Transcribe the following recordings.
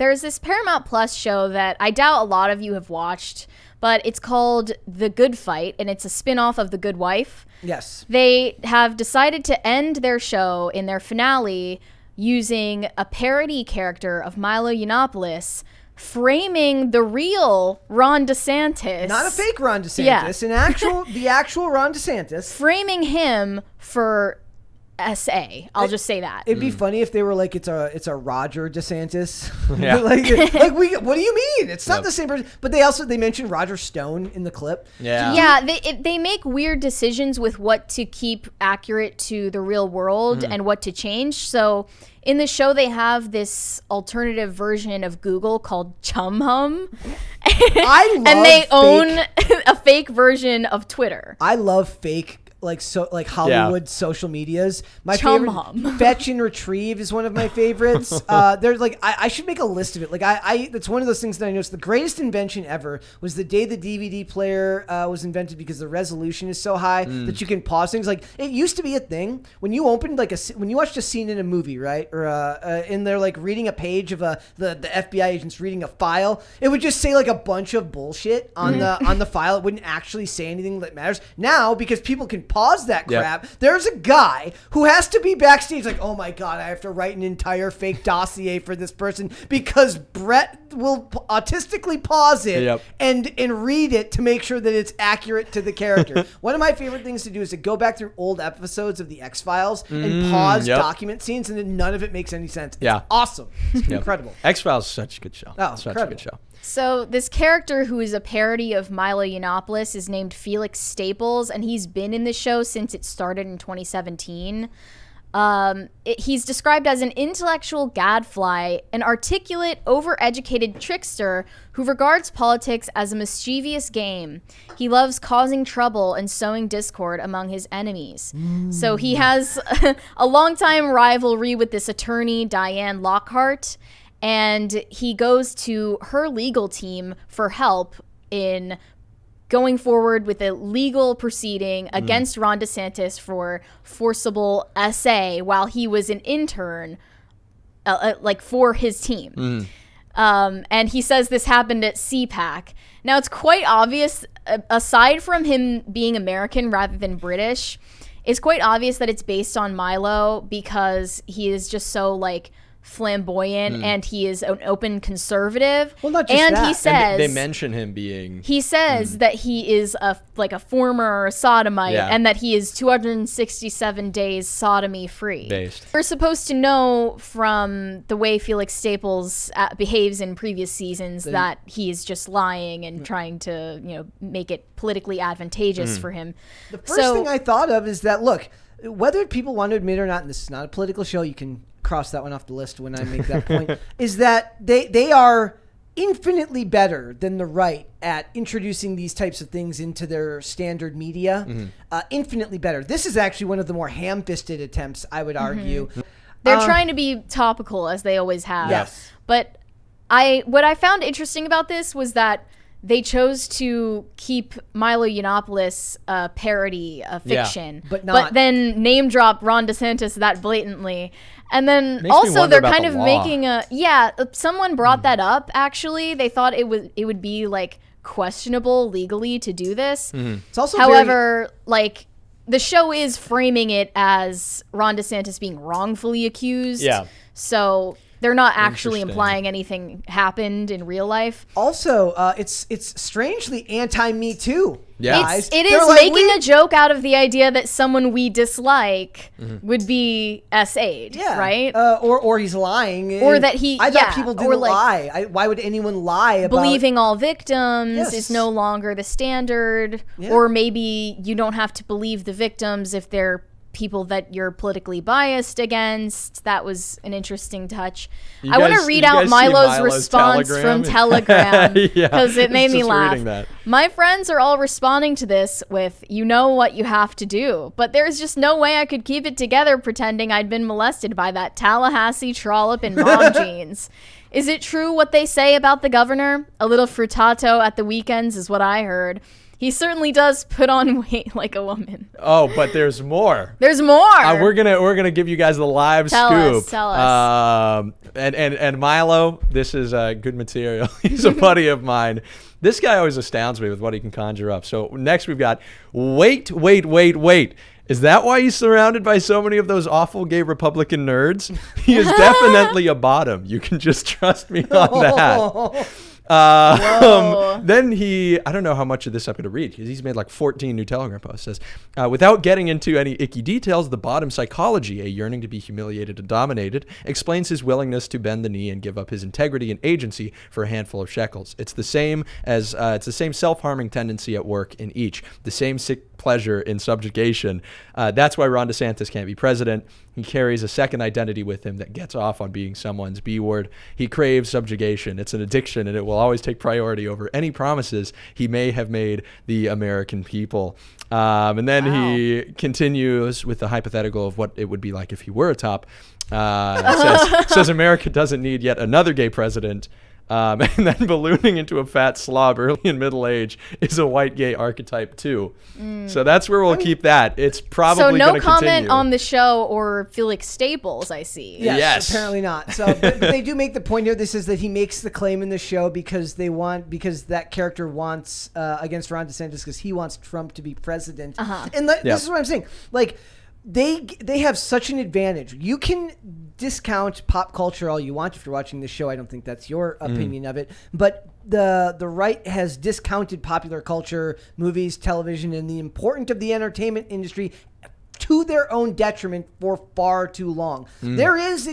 there's this Paramount Plus show that I doubt a lot of you have watched, but it's called The Good Fight, and it's a spin-off of The Good Wife. Yes. They have decided to end their show in their finale using a parody character of Milo Yiannopoulos, framing the real Ron DeSantis. Not a fake Ron DeSantis, the actual Ron DeSantis. Framing him for SA. I'll just say that. It'd be funny if they were like, it's a Roger DeSantis. Yeah. What do you mean? It's not the same person. But they mentioned Roger Stone in the clip. Yeah. Yeah, they make weird decisions with what to keep accurate to the real world and what to change. So in the show, they have this alternative version of Google called Chum Hum. And they own a fake version of Twitter. I love fake Hollywood social medias. My Chum favorite, Hum. Fetch and Retrieve is one of my favorites. There's I should make a list of it. That's one of those things that I noticed. The greatest invention ever was the day the DVD player was invented, because the resolution is so high that you can pause things. Like, it used to be a thing when you opened when you watched a scene in a movie, right? Or in there, like reading a page of the FBI agents reading a file, it would just say like a bunch of bullshit on the file. It wouldn't actually say anything that matters. Now, because people can pause that crap, there's a guy who has to be backstage like, oh my god, I have to write an entire fake dossier for this person because Brett will autistically pause it and read it to make sure that it's accurate to the character. One of my favorite things to do is to go back through old episodes of the X-Files and pause document scenes, and then none of it makes any sense. It's awesome. It's incredible. X-Files is such a good show. Oh, such incredible. a good show. So this character, who is a parody of Milo Yiannopoulos, is named Felix Staples, and he's been in the show since it started in 2017. He's described as an intellectual gadfly, an articulate, overeducated trickster who regards politics as a mischievous game. He loves causing trouble and sowing discord among his enemies. So he has a longtime rivalry with this attorney, Diane Lockhart, and he goes to her legal team for help in going forward with a legal proceeding against Ron DeSantis for forcible SA while he was an intern, for his team. And he says this happened at CPAC. Now, it's quite obvious, aside from him being American rather than British, it's quite obvious that it's based on Milo, because he is just so, flamboyant and he is an open conservative. Well, not just and that. He says, they mention him being... He says that he is a former sodomite and that he is 267 days sodomy free. Based. We're supposed to know from the way Felix Staples behaves in previous seasons that he is just lying and trying to, make it politically advantageous for him. The first thing I thought of is that, look, whether people want to admit or not, and this is not a political show, you can cross that one off the list when I make that point, is that they are infinitely better than the right at introducing these types of things into their standard media. Infinitely better. This is actually one of the more ham-fisted attempts, I would argue. They're trying to be topical, as they always have. Yes. But what I found interesting about this was that they chose to keep Milo Yiannopoulos a parody, a fiction, but then name drop Ron DeSantis that blatantly. And then Makes me also wonder they're about kind the of law. making someone brought that up, actually. They thought it would be questionable legally to do this. It's also However, the show is framing it as Ron DeSantis being wrongfully accused. Yeah. So they're not actually Interesting. implying anything happened in real life. Also, it's strangely anti-Me Too. Yeah. guys. It They're is like, making a joke out of the idea that someone we dislike would be SA'd, right? Or he's lying. Or that he- I thought yeah, people or didn't lie. Why would anyone lie about... Believing all victims Yes. is no longer the standard. Yeah. Or maybe you don't have to believe the victims if they're people that you're politically biased against. That was an interesting touch. I want to read out Milo's response from Telegram because it made me laugh. My friends are all responding to this with, "You know what you have to do," but there's just no way I could keep it together pretending I'd been molested by that Tallahassee trollop in mom jeans. Is it true what they say about the governor? A little fruttato at the weekends is what I heard. He certainly does put on weight like a woman. Oh, but there's more. There's more. We're gonna give you guys the live scoop. Tell us. And Milo, this is good material. He's a buddy of mine. This guy always astounds me with what he can conjure up. So next we've got wait. Is that why he's surrounded by so many of those awful gay Republican nerds? He is definitely a bottom. You can just trust me on that. Then I don't know how much of this I'm going to read because he's made like 14 new Telegram posts. Says, without getting into any icky details, the bottom psychology, a yearning to be humiliated and dominated, explains his willingness to bend the knee and give up his integrity and agency for a handful of shekels. It's the same self-harming tendency at work in each, the same sick pleasure in subjugation. That's why Ron DeSantis can't be president. He carries a second identity with him that gets off on being someone's B word. He craves subjugation. It's an addiction, and it will always take priority over any promises he may have made the American people. And then he continues with the hypothetical of what it would be like if he were a top. Says America doesn't need yet another gay president. And then ballooning into a fat slob early in middle age is a white gay archetype too. So that's where we'll keep that. It's probably no going to continue. comment on the show or Felix Staples, I see. Yes. Apparently not. So but they do make the point here. This is that he makes the claim in the show because that character wants against Ron DeSantis because he wants Trump to be president. And this is what I'm saying. Like they have such an advantage. You can discount pop culture all you want if you're watching this show. I don't think that's your opinion of it, but the right has discounted popular culture, movies, television, and the importance of the entertainment industry to their own detriment for far too long. There is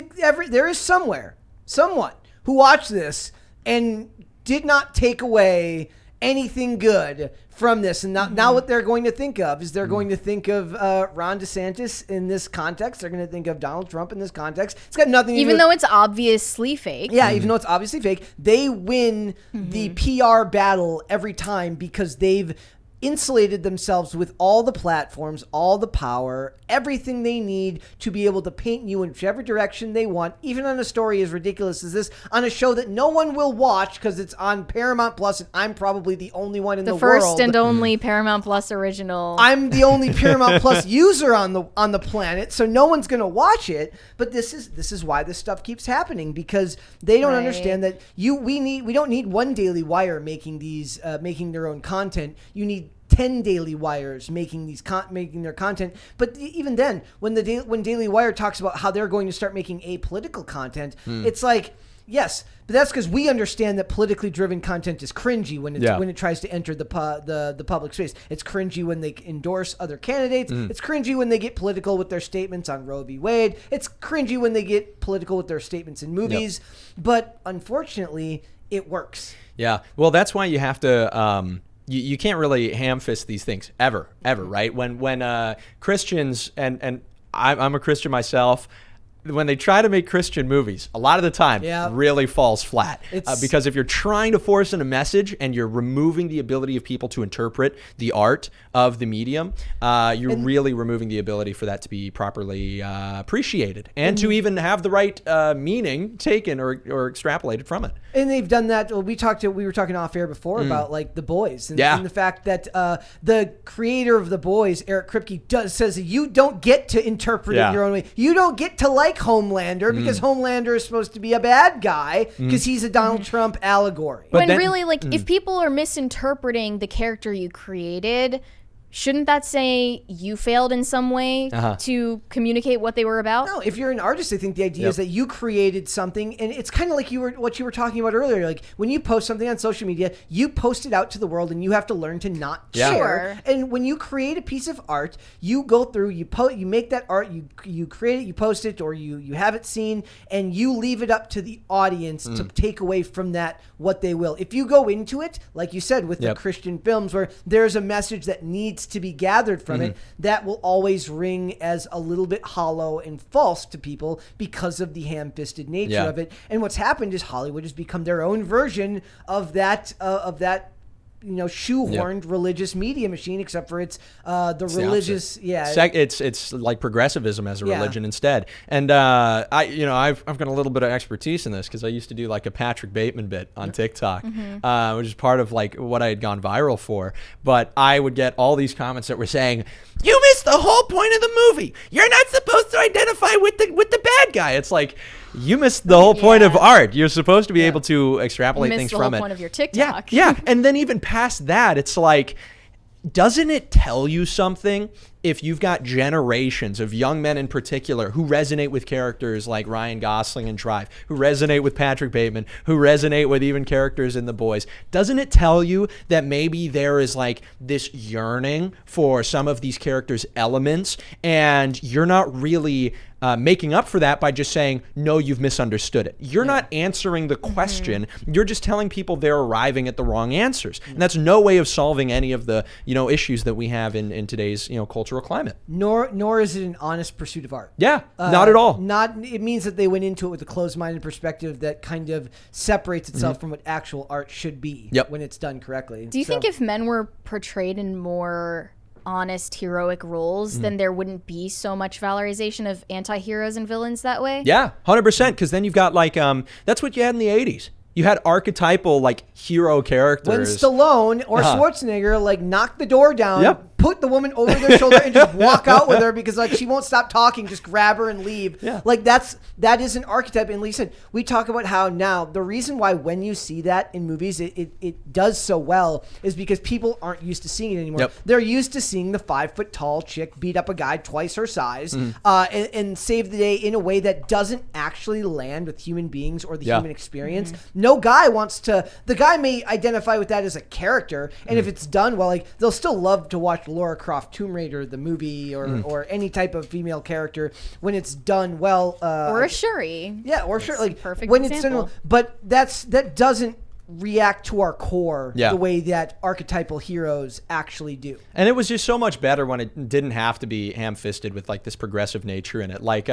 someone who watched this and did not take away anything good from this, and now what they're going to think of is they're going to think of Ron DeSantis in this context. They're going to think of Donald Trump in this context. It's got nothing to do even though it's obviously fake. Yeah, even though it's obviously fake, they win the PR battle every time because they've insulated themselves with all the platforms, all the power, everything they need to be able to paint you in whichever direction they want, even on a story as ridiculous as this, on a show that no one will watch because it's on Paramount Plus, and I'm probably the only one in the world. The first and only Paramount Plus original. I'm the only Paramount Plus user on the planet, so no one's going to watch it. But this is why this stuff keeps happening, because they don't understand that we don't need one Daily Wire making their own content. You need 10 Daily Wires making their content. But even then, when Daily Wire talks about how they're going to start making apolitical content, it's like, yes, but that's because we understand that politically driven content is cringy when it tries to enter the public space. It's cringy when they endorse other candidates. It's cringy when they get political with their statements on Roe v. Wade. It's cringy when they get political with their statements in movies. But unfortunately, it works. Yeah. Well, that's why you have to you can't really ham-fist these things ever, right? When Christians, and I'm a Christian myself, when they try to make Christian movies, a lot of the time really falls flat. Because if you're trying to force in a message and you're removing the ability of people to interpret the art of the medium, you're really removing the ability for that to be properly appreciated and to even have the right meaning taken or extrapolated from it. And they've done that. We were talking off air before about like The Boys and the fact that the creator of The Boys, Eric Kripke, says you don't get to interpret it your own way. You don't get to like Homelander because Homelander is supposed to be a bad guy because he's a Donald Trump allegory. But really, if people are misinterpreting the character you created, shouldn't that say you failed in some way to communicate what they were about? No, if you're an artist, I think the idea is that you created something, and it's kind of like what you were talking about earlier. Like when you post something on social media, you post it out to the world, and you have to learn to not share. And when you create a piece of art, you go through, you make that art, you create it, you post it, or you have it seen, and you leave it up to the audience to take away from that what they will. If you go into it, like you said, with the Christian films, where there's a message that needs to be gathered from it, that will always ring as a little bit hollow and false to people because of the ham-fisted nature of it. And what's happened is Hollywood has become their own version of that shoehorned religious media machine, except for it's the religious. It's like progressivism as a religion instead. And I've got a little bit of expertise in this because I used to do like a Patrick Bateman bit on TikTok, which is part of like what I had gone viral for. But I would get all these comments that were saying, "You missed the whole point of the movie. You're not supposed to identify with the bad guy." It's like, you missed the whole point of art. You're supposed to be able to extrapolate things from it. You missed the whole point of your TikTok. Yeah. And then even past that, it's like, doesn't it tell you something if you've got generations of young men in particular who resonate with characters like Ryan Gosling and Drive, who resonate with Patrick Bateman, who resonate with even characters in The Boys? Doesn't it tell you that maybe there is like this yearning for some of these characters' elements, and you're not really making up for that by just saying, no, you've misunderstood it. You're not answering the question. You're just telling people they're arriving at the wrong answers. And that's no way of solving any of the, issues that we have in today's, cultural climate. Nor is it an honest pursuit of art. Yeah, not at all. It means that they went into it with a closed-minded perspective that kind of separates itself from what actual art should be when it's done correctly. Do you think if men were portrayed in more honest heroic roles, then there wouldn't be so much valorization of anti-heroes and villains that way? Yeah, 100%, because then you've got like that's what you had in the 80s. You had archetypal like hero characters. When Stallone or Schwarzenegger like knock the door down, put the woman over their shoulder and just walk out with her because like she won't stop talking, just grab her and leave. Yeah. Like that is an archetype. And listen, we talk about how now the reason why when you see that in movies it does so well is because people aren't used to seeing it anymore. Yep. They're used to seeing the 5-foot tall chick beat up a guy twice her size and save the day in a way that doesn't actually land with human beings or the human experience. No guy wants to. The guy may identify with that as a character, and if it's done well, like they'll still love to watch Lara Croft Tomb Raider the movie or any type of female character when it's done well. Or a Shuri. Yeah, or Shuri. Like perfect when example. it's done well. But that doesn't react to our core the way that archetypal heroes actually do. And it was just so much better when it didn't have to be ham-fisted with like this progressive nature in it. Like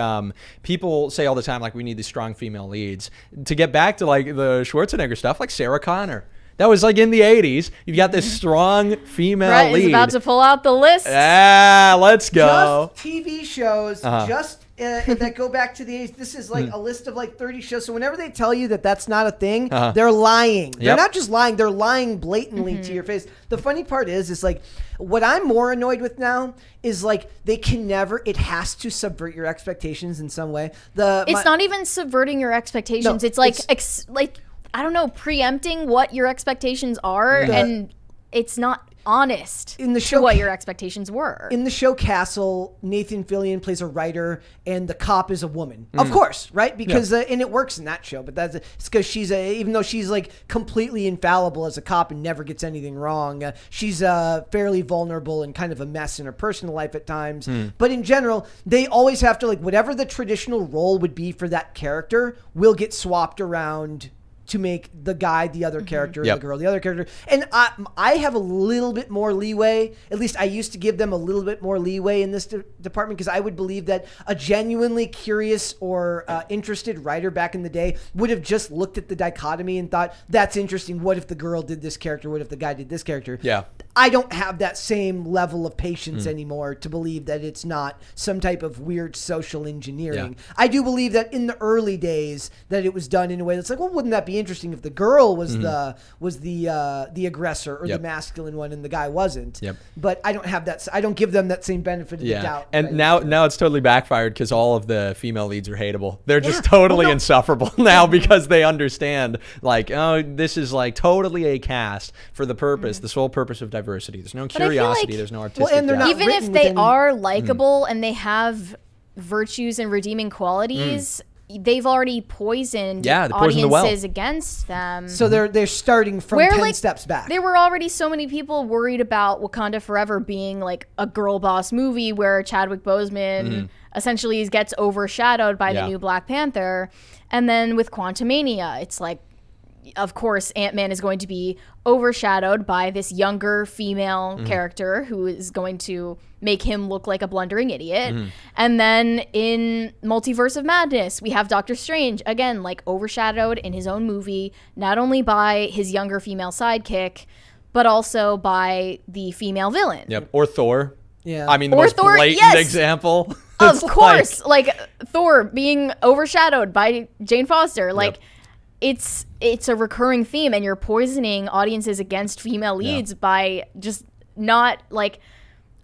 people say all the time, like, we need these strong female leads. To get back to like the Schwarzenegger stuff, like Sarah Connor. That was like in the 80s. You've got this strong female lead. Brett is about to pull out the list. Let's go. Just TV shows, that go back to the 80s. This is like a list of like 30 shows. So whenever they tell you that that's not a thing, they're lying. They're not just lying. They're lying blatantly to your face. The funny part is like what I'm more annoyed with now is like they can never. It has to subvert your expectations in some way. It's not even subverting your expectations. No, it's like I don't know, preempting what your expectations are, and it's not honest in the show to what your expexptations were. In the show Castle, Nathan Fillion plays a writer, and the cop is a woman. Of course, right? Because and it works in that show, but it's because she's even though she's like completely infallible as a cop and never gets anything wrong, she's fairly vulnerable and kind of a mess in her personal life at times. But in general, they always have to like whatever the traditional role would be for that character will get swapped around to make the guy the other character, the girl the other character. And I have a little bit more leeway. At least I used to give them a little bit more leeway in this department because I would believe that a genuinely curious or interested writer back in the day would have just looked at the dichotomy and thought, that's interesting. What if the girl did this character? What if the guy did this character? Yeah. I don't have that same level of patience anymore to believe that it's not some type of weird social engineering. Yeah. I do believe that in the early days that it was done in a way that's like, well, wouldn't that be interesting if the girl was the aggressor or the masculine one and the guy wasn't? But I don't have that. I don't give them that same benefit of the doubt. And now it's totally backfired because all of the female leads are hateable. They're just totally insufferable now because they understand like, oh, this is like totally a cast for the purpose, the sole purpose of diversity. There's no curiosity. There's no artistic. and they're not even if they are likable and they have virtues and redeeming qualities, they've already poisoned audiences against them. So they're starting from 10 steps back. There were already so many people worried about Wakanda Forever being like a girl boss movie where Chadwick Boseman essentially gets overshadowed by the new Black Panther. And then with Quantumania, it's like, of course, Ant-Man is going to be overshadowed by this younger female character who is going to make him look like a blundering idiot. And then in Multiverse of Madness, we have Doctor Strange, again, like overshadowed in his own movie, not only by his younger female sidekick, but also by the female villain. Yep. Or Thor. Yeah. I mean, the Or most Thor, blatant yes. example. Of It's course, like Thor being overshadowed by Jane Foster. Like, it's a recurring theme, and you're poisoning audiences against female leads by just not like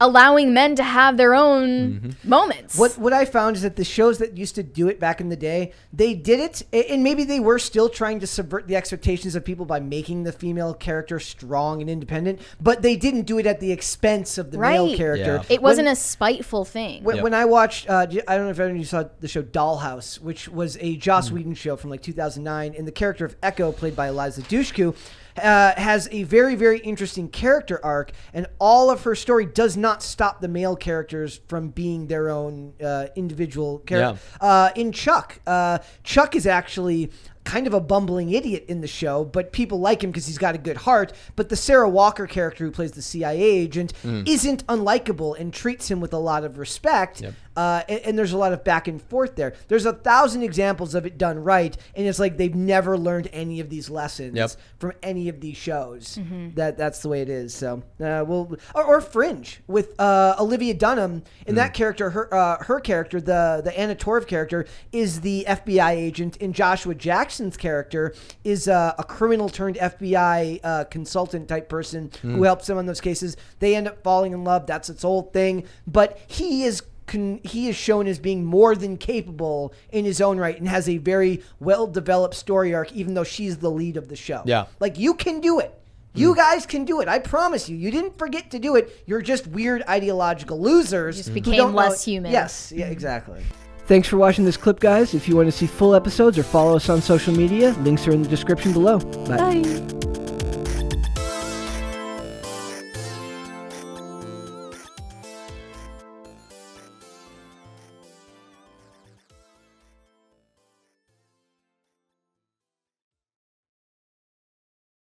allowing men to have their own moments. What I found is that the shows that used to do it back in the day, they did it, and maybe they were still trying to subvert the expectations of people by making the female character strong and independent, but they didn't do it at the expense of the male Right. character. Yeah. It wasn't a spiteful thing. When I watched, I don't know if any of you saw the show Dollhouse, which was a Joss Whedon show from like 2009, and the character of Echo, played by Eliza Dushku, has a very, very interesting character arc, and all of her story does not stop the male characters from being their own individual character. In Chuck, Chuck is actually kind of a bumbling idiot in the show, but people like him because he's got a good heart. But the Sarah Walker character, who plays the CIA agent, isn't unlikable and treats him with a lot of respect. And there's a lot of back and forth there. There's 1,000 examples of it done right, and it's like they've never learned any of these lessons from any of these shows. That's the way it is. So or Fringe with Olivia Dunham, and that character, her character, the Anna Torv character, is the FBI agent, and Joshua Jackson's character is a criminal turned FBI consultant type person who helps them on those cases. They end up falling in love. That's its whole thing. But he is shown as being more than capable in his own right and has a very well-developed story arc, even though she's the lead of the show. Yeah. Like, you can do it. You guys can do it. I promise you. You didn't forget to do it. You're just weird ideological losers. Just who became don't less know. human. Yes. Yeah, exactly. Thanks for watching this clip, guys. If you want to see full episodes or follow us on social media, links are in the description below. Bye. Bye.